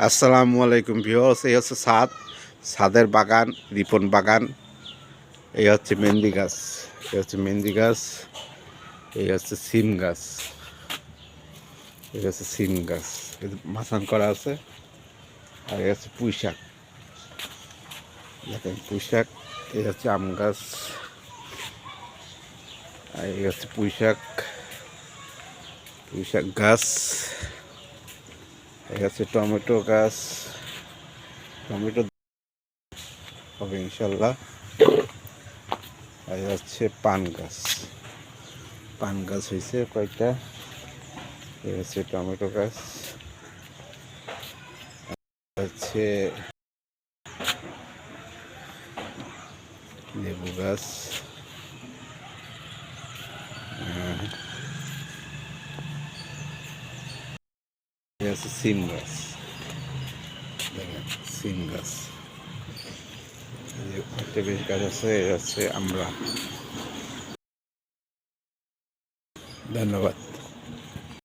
আসসালামু আলাইকুম ভিউয়ার্স। এই হচ্ছে ছাদের বাগান, রিপন বাগান। এই হচ্ছে মেহেন্দি গাছ, এই হচ্ছে মেহেন্দি গাছ, এই হচ্ছে সিম গাছ, এই হচ্ছে সিম গাছ, এই মাচান করা আছে। আর এই হচ্ছে পুঁই শাক, দেখেন পুঁই শাক। এই হচ্ছে আম গাছ, আর এই হচ্ছে পুঁই শাক গাছ। এই হচ্ছে টমেটো গাছ, টমেটো হবে ইনশাল্লাহ। আর হচ্ছে পান গাছ হয়েছে কয়েকটা। এই হচ্ছে টমেটো গাছ, হচ্ছে লেবু গাছ, এই হচ্ছে সিম গাছ, দেখেন সিম গাছ। একটা বেশ গাছ আছে, এই হচ্ছে আমরা। ধন্যবাদ।